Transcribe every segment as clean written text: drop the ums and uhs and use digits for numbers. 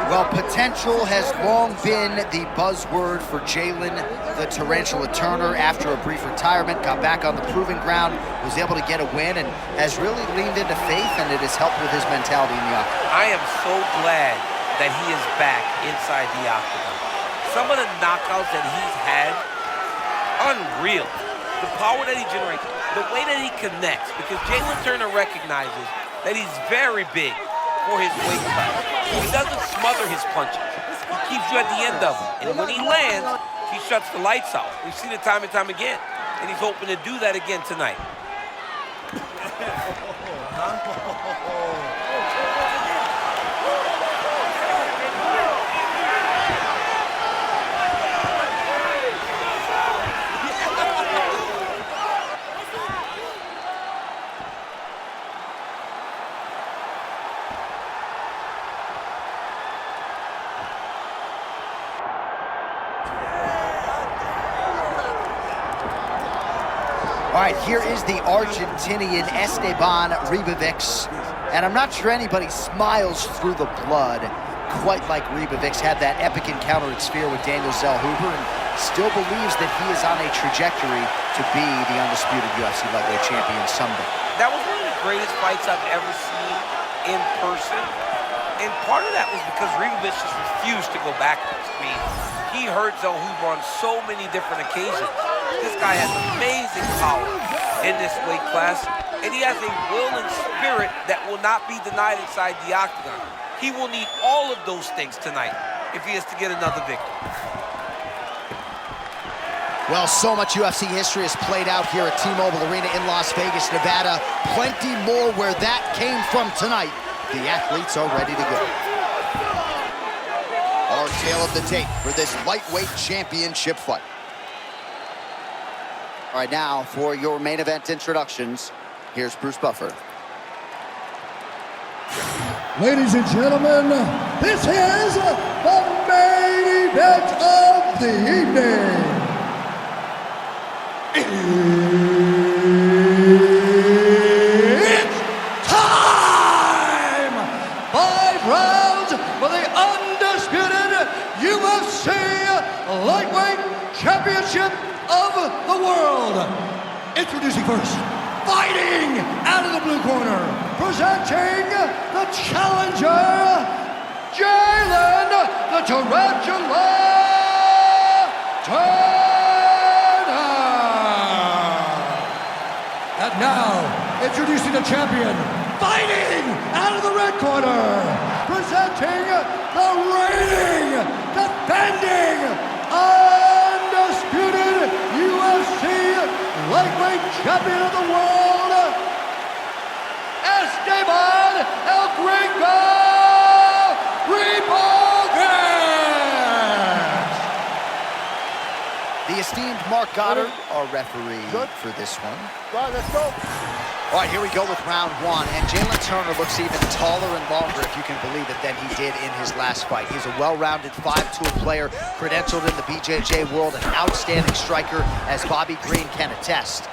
Well, potential has long been the buzzword for Jalin, the Tarantula Turner. After a brief retirement, got back on the proving ground, was able to get a win, and has really leaned into faith, and it has helped with his mentality in the octagon. I am so glad that he is back inside the octagon. Some of the knockouts that he's had, unreal. The power that he generates, the way that he connects, because Jalin Turner recognizes that he's very big for his weight class. He doesn't smother his punches. He keeps you at the end of them. And when he lands, he shuts the lights out. We've seen it time and time again. And he's hoping to do that again tonight. All right, here is the Argentinian Esteban Ribovics. And I'm not sure anybody smiles through the blood quite like Ribovics. Had that epic encounter at Sphere with Daniel Zellhuber and still believes that he is on a trajectory to be the undisputed UFC lightweight champion someday. That was one of the greatest fights I've ever seen in person. And part of that was because Ribovics just refused to go backwards. I mean, he hurt Zellhuber on so many different occasions. This guy has amazing power in this weight class, and he has a will and spirit that will not be denied inside the octagon. He will need all of those things tonight if he is to get another victory. Well, so much UFC history has played out here at T-Mobile Arena in Las Vegas, Nevada. Plenty more where that came from tonight. The athletes are ready to go. Our tale of the tape for this lightweight championship fight. All right, now for your main event introductions, here's Bruce Buffer. Ladies and gentlemen, this is the main event of the evening. It's time! 5 rounds for the undisputed UFC Lightweight Championship of the world. Introducing first, fighting out of the blue corner, presenting the challenger, Jalin the Tarantula Turner. And now, introducing the champion, fighting out of the red corner, presenting the reigning, defending, undisputed UFC lightweight champion of the world, Esteban Ribovics. The esteemed Mark Goddard, our referee for this one. All right, let's go. All right, here we go with round 1, and Jalin Turner looks even taller and longer, if you can believe it, than he did in his last fight. He's a well-rounded 5-tool player, credentialed in the BJJ world, an outstanding striker, as Bobby Green can attest.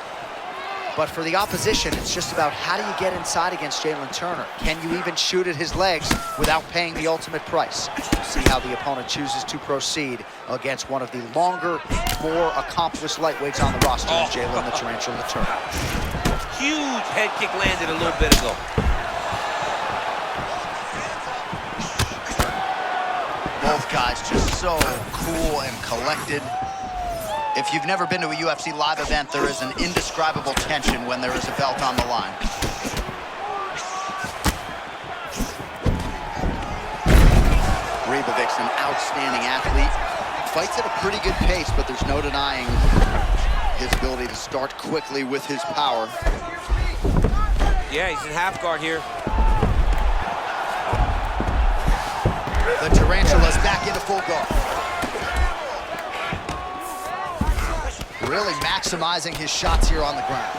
But for the opposition, it's just about how do you get inside against Jalin Turner? Can you even shoot at his legs without paying the ultimate price? We'll see how the opponent chooses to proceed against one of the longer, more accomplished lightweights on the roster, Jalin the Tarantula Turner. Huge head kick landed a little bit ago. Both guys just so cool and collected. If you've never been to a UFC live event, there is an indescribable tension when there is a belt on the line. Ribovics, an outstanding athlete. Fights at a pretty good pace, but there's no denying his ability to start quickly with his power. Yeah, he's in half guard here. The Tarantula's back into full guard. Really maximizing his shots here on the ground.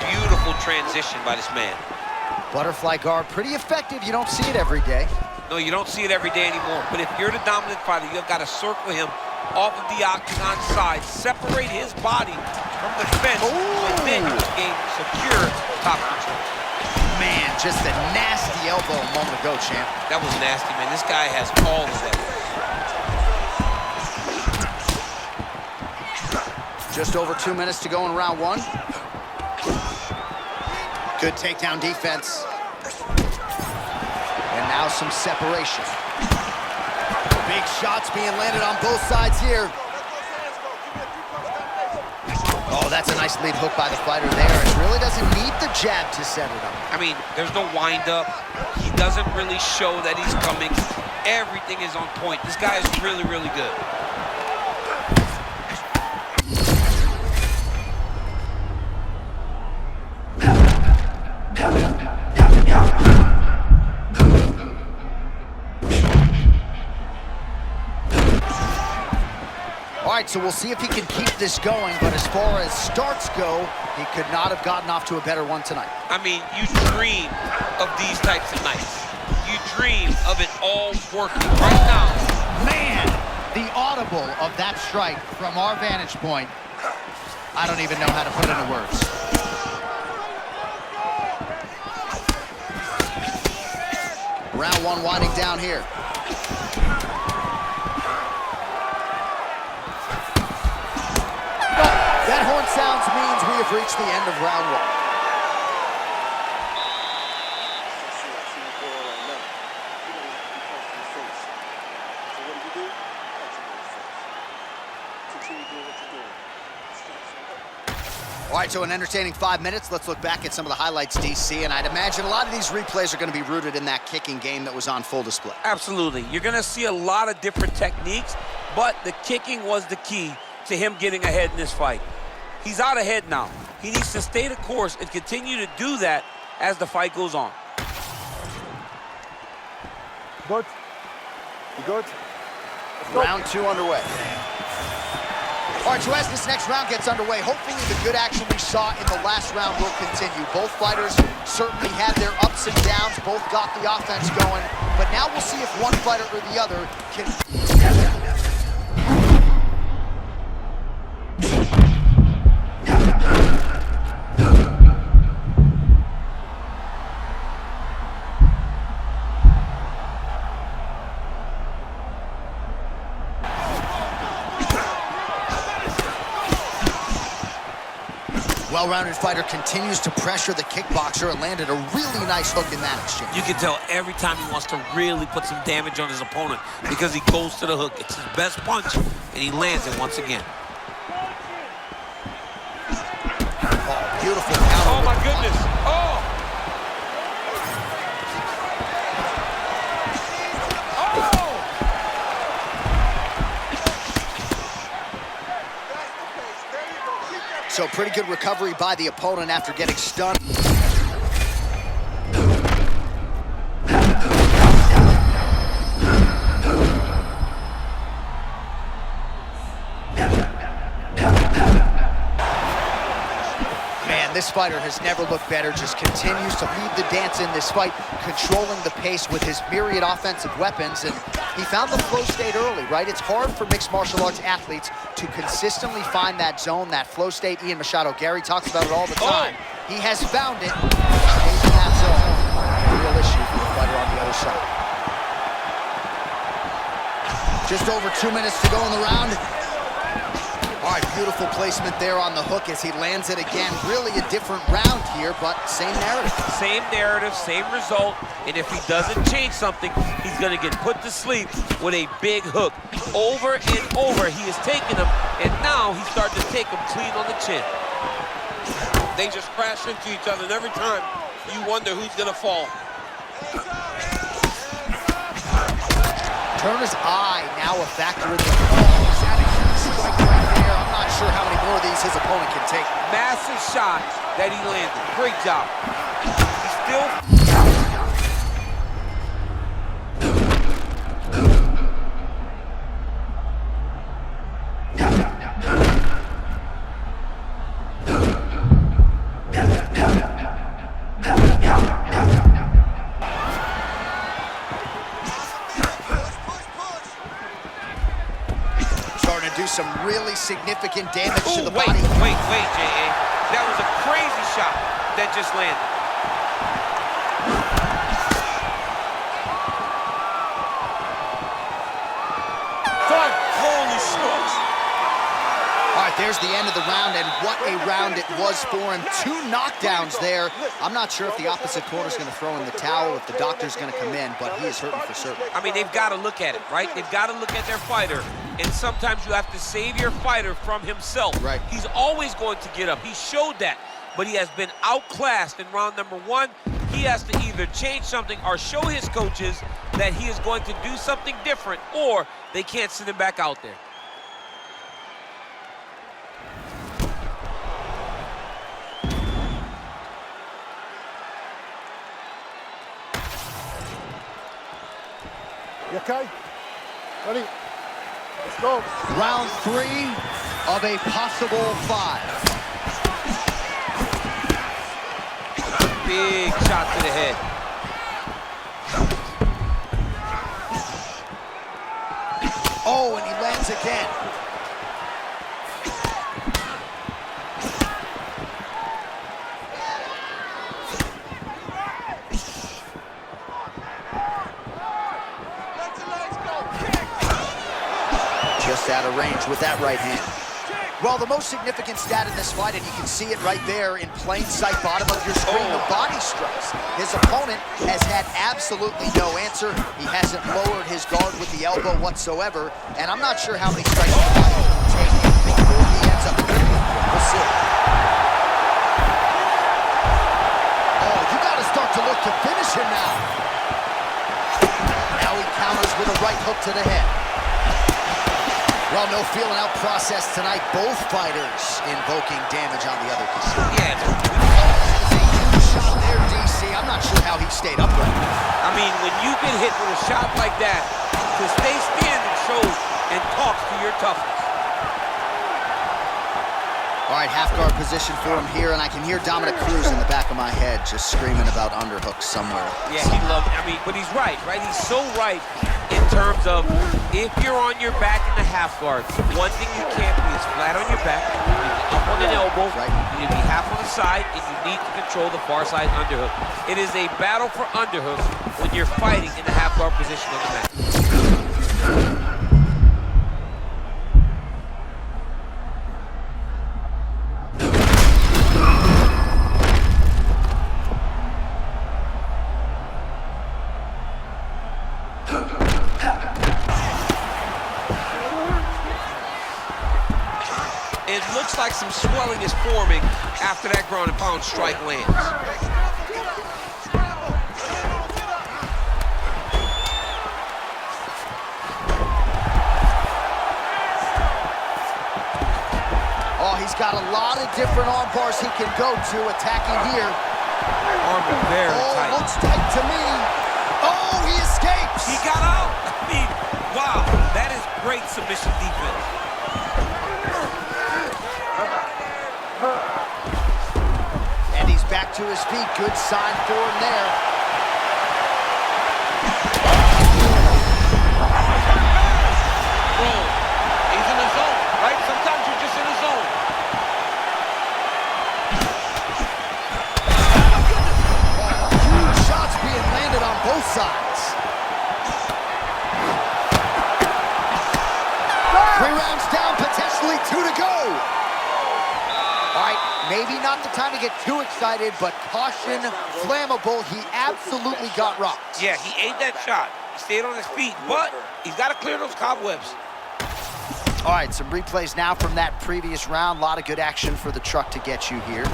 Beautiful transition by this man. Butterfly guard, pretty effective. You don't see it every day. No, you don't see it every day anymore. But if you're the dominant fighter, you've got to circle him off of the octagon side, separate his body from the fence, and then you can gain secure top control. Man, just a nasty the elbow a moment ago, champ. That was nasty, man. This guy has all of that. Just over 2 minutes to go in round one. Good takedown defense. And now some separation. Big shots being landed on both sides here. Oh, that's a nice lead hook by the fighter there. It really doesn't need the jab to set it up. I mean, there's no wind-up. He doesn't really show that he's coming. Everything is on point. This guy is really, really good. All right, so we'll see if he can keep this going, but as far as starts go, he could not have gotten off to a better one tonight. I mean, you dream of these types of nights. You dream of it all working right now. Man, the audible of that strike from our vantage point, I don't even know how to put into words. Round one winding down here. That horn sounds means we have reached the end of round one. All right, so an entertaining 5 minutes. Let's look back at some of the highlights, DC, and I'd imagine a lot of these replays are going to be rooted in that kicking game that was on full display. Absolutely. You're going to see a lot of different techniques, but the kicking was the key to him getting ahead in this fight. He's out ahead now. He needs to stay the course and continue to do that as the fight goes on. Good. You good? Round two underway. All right, so as this next round gets underway, hopefully the good action we saw in the last round will continue. Both fighters certainly had their ups and downs, both got the offense going, but now we'll see if one fighter or the other can... Well-rounded fighter continues to pressure the kickboxer and landed a really nice hook in that exchange. You can tell every time he wants to really put some damage on his opponent because he goes to the hook. It's his best punch, and he lands it once again. Oh, beautiful counter. Oh, my goodness. Oh! So pretty good recovery by the opponent after getting stunned. Man, this fighter has never looked better, just continues to lead the dance in this fight, controlling the pace with his myriad offensive weapons, and he found the flow state early, right? It's hard for mixed martial arts athletes to consistently find that zone, that flow state. Ian Machado Gary talks about it all the time. He has found it. Stays in that zone. A real issue for the fighter on the other side. Just over 2 minutes to go in the round. All right, beautiful placement there on the hook as he lands it again. Really a different round here, but same narrative. Same narrative, same result, and if he doesn't change something, he's gonna get put to sleep with a big hook. Over and over, he is taking him, and now he's starting to take him clean on the chin. They just crash into each other, and every time you wonder who's gonna fall. Turner's eye now a factor in the he's at a huge strike right there. I'm not sure how many more of these his opponent can take. Massive shot that he landed. Great job. He's still... Some really significant damage to the wait, body. Wait, J.A. That was a crazy shot that just landed. There's the end of the round, and what a round it was for him. 2 knockdowns there. I'm not sure if the opposite corner's going to throw in the towel, if the doctor's going to come in, but he is hurting for certain. I mean, they've got to look at it, right? They've got to look at their fighter, and sometimes you have to save your fighter from himself. Right. He's always going to get up. He showed that, but he has been outclassed in round number 1. He has to either change something or show his coaches that he is going to do something different, or they can't send him back out there. You okay? Ready? Let's go. Round 3 of a possible 5. Big shot to the head. Oh, and he lands again. Just out of range with that right hand. Well, the most significant stat in this fight, and you can see it right there in plain sight, bottom of your screen, the body strikes. His opponent has had absolutely no answer. He hasn't lowered his guard with the elbow whatsoever, and I'm not sure how many strikes he can take before he ends up winning. We'll see. Oh, you got to start to look to finish him now. Now he counters with a right hook to the head. Well, no feeling out process tonight. Both fighters invoking damage on the other team. Yeah. Huge shot there, DC. I'm not sure how he stayed upright. I mean, when you get hit with a shot like that, to stay standing shows and talks to your toughness. All right, half guard position for him here, and I can hear Dominic Cruz in the back of my head just screaming about underhooks somewhere. Yeah, he loves it. I mean, but he's right? He's so right in terms of if you're on your back in the half guard, one thing you can't be is flat on your back. You need to be up on an elbow. Right. You need to be half on the side, and you need to control the far side underhook. It is a battle for underhooks when you're fighting in the half guard position on the mat. It looks like some swelling is forming after that ground and pound strike lands. Oh, he's got a lot of different arm bars he can go to attacking here. Arm is very tight. Looks tight to me. Oh, he escapes. He got out. I mean, wow, that is great submission defense. And he's back to his feet. Good sign for him there. Bro, he's in the zone, right? Sometimes you're just in the zone. Huge shots being landed on both sides. 3 rounds down, potentially 2 to go. All right, maybe not the time to get too excited, but caution, flammable. He absolutely got rocked. Yeah, he ate that shot. He stayed on his feet, but he's got to clear those cobwebs. All right, some replays now from that previous round. A lot of good action for the truck to get you here.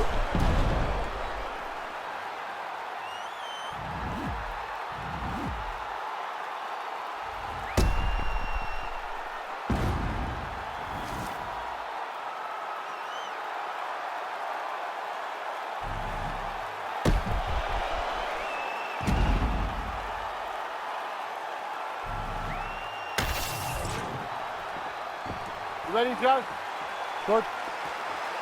You ready, John? Good.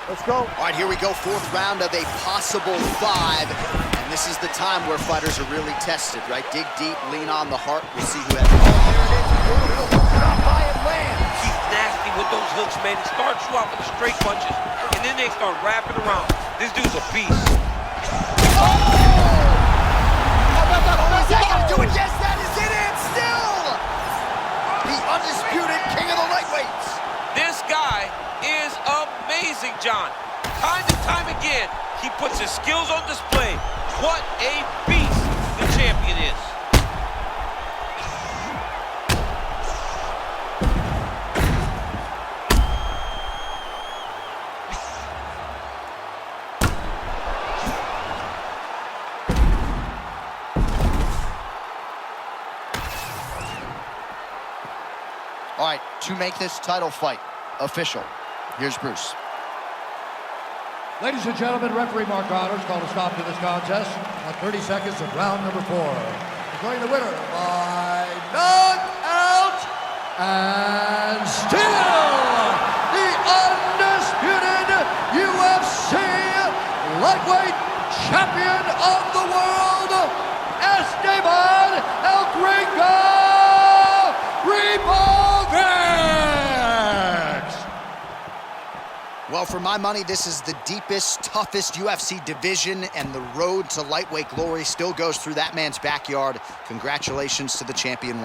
Let's go. All right, here we go, 4th round of a possible 5. And this is the time where fighters are really tested, right? Dig deep, lean on the heart. We'll see who has it. Oh, there it is. Beautiful. Drop by and lands. He's nasty with those hooks, man. He starts you out with the straight punches, and then they start wrapping around. This dude's a beast. Oh! Is that gonna do it? Yes, that is it. And still, the undisputed king of the lightweights. This guy is a All right, to make this title fight official, here's Bruce. Ladies and gentlemen, referee Mark Honors called a stop to this contest at 30 seconds of round number 4. Declaring the winner by knockout and still the undisputed UFC lightweight champion of the world, Esteban Ribovics! Well, for my money, this is the deepest, toughest UFC division, and the road to lightweight glory still goes through that man's backyard. Congratulations to the champion.